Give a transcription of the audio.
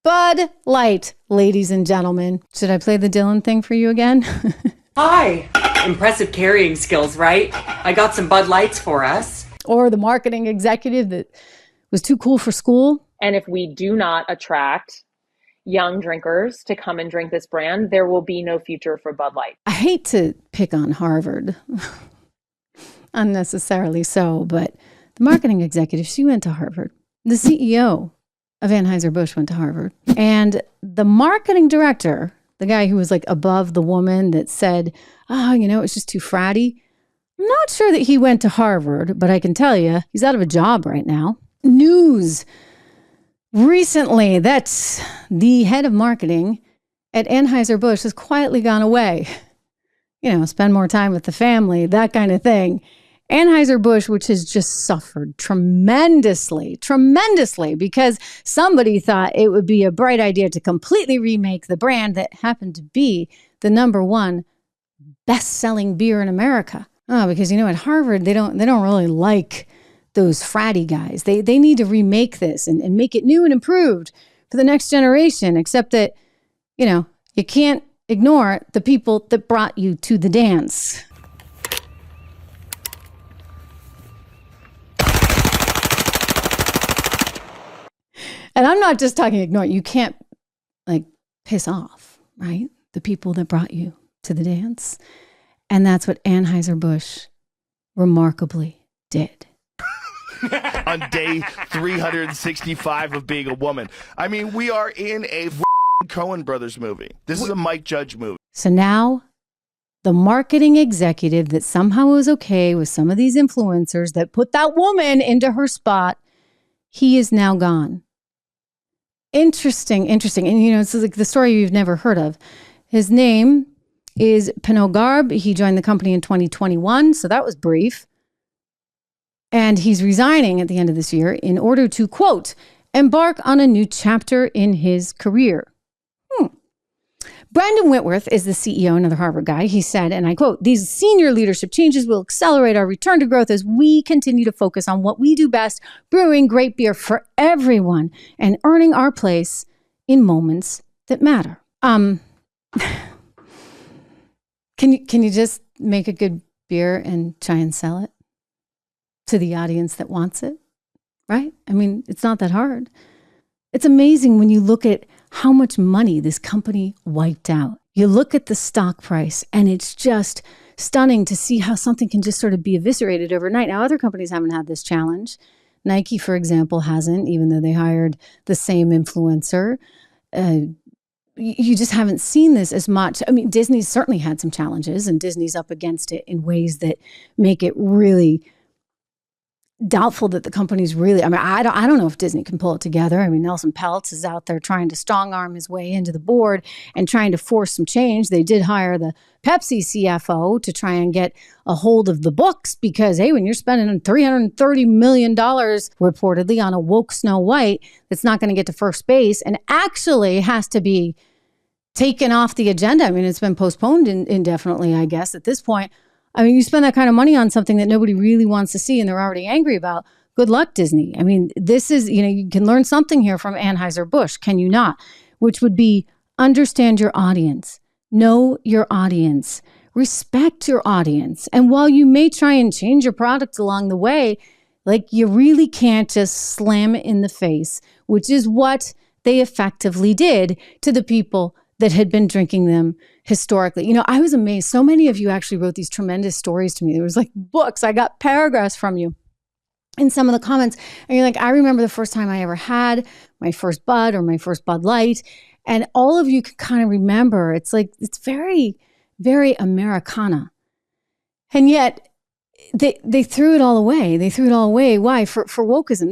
Bud Light, ladies and gentlemen. Should I play the Dylan thing for you again? Hi. Impressive carrying skills, right? I got some Bud Lights for us. Or the marketing executive that was too cool for school. And if we do not attract young drinkers to come and drink this brand, there will be no future for Bud Light. I hate to pick on Harvard, unnecessarily so, but the marketing executive, she went to Harvard. The CEO of Anheuser-Busch went to Harvard. And the marketing director, the guy who was like above the woman that said, it's just too fratty. I'm not sure that he went to Harvard, but I can tell you, he's out of a job right now. News recently that the head of marketing at Anheuser-Busch has quietly gone away. Spend more time with the family, that kind of thing. Anheuser-Busch, which has just suffered tremendously, because somebody thought it would be a bright idea to completely remake the brand that happened to be the number one best-selling beer in America. Oh, because at Harvard, they don't really like those fratty guys. They need to remake this and make it new and improved for the next generation, except that, you can't ignore the people that brought you to the dance. And I'm not just talking ignore. You can't piss off, right? The people that brought you to the dance. And that's what Anheuser-Busch remarkably did. On day 365 of being a woman. I mean, we are in a Coen Brothers movie. This is a Mike Judge movie. So now the marketing executive that somehow was okay with some of these influencers that put that woman into her spot, he is now gone. Interesting. And, it's like the story you've never heard of. His name is Benoit Garbe. He joined the company in 2021, so that was brief. And he's resigning at the end of this year in order to, quote, embark on a new chapter in his career. Brandon Whitworth is the CEO, another Harvard guy. He said, and I quote, these senior leadership changes will accelerate our return to growth as we continue to focus on what we do best, brewing great beer for everyone and earning our place in moments that matter. Can you just make a good beer and try and sell it to the audience that wants it? Right? I mean, it's not that hard. It's amazing when you look at how much money this company wiped out. You look at the stock price and it's just stunning to see how something can just sort of be eviscerated overnight. Now, other companies haven't had this challenge. Nike, for example, hasn't, even though they hired the same influencer. You just haven't seen this as much. I mean, Disney's certainly had some challenges, and Disney's up against it in ways that make it really doubtful that the company's really, I don't know if Disney can pull it together. I mean, Nelson Peltz is out there trying to strong arm his way into the board and trying to force some change. They did hire the Pepsi CFO to try and get a hold of the books because, hey, when you're spending $330 million reportedly on a woke Snow White that's not going to get to first base and actually has to be taken off the agenda. I mean, it's been postponed indefinitely, I guess, at this point. I mean, you spend that kind of money on something that nobody really wants to see and they're already angry about. Good luck, Disney. I mean, this is, you can learn something here from Anheuser-Busch, can you not? Which would be understand your audience, know your audience, respect your audience. And while you may try and change your product along the way, you really can't just slam it in the face, which is what they effectively did to the people that had been drinking them historically. I was amazed. So many of you actually wrote these tremendous stories to me. There was books. I got paragraphs from you in some of the comments. And you're like, I remember the first time I ever had my first Bud or my first Bud Light. And all of you can kind of remember, it's very, very Americana. And yet they threw it all away. They threw it all away. Why? For wokeism.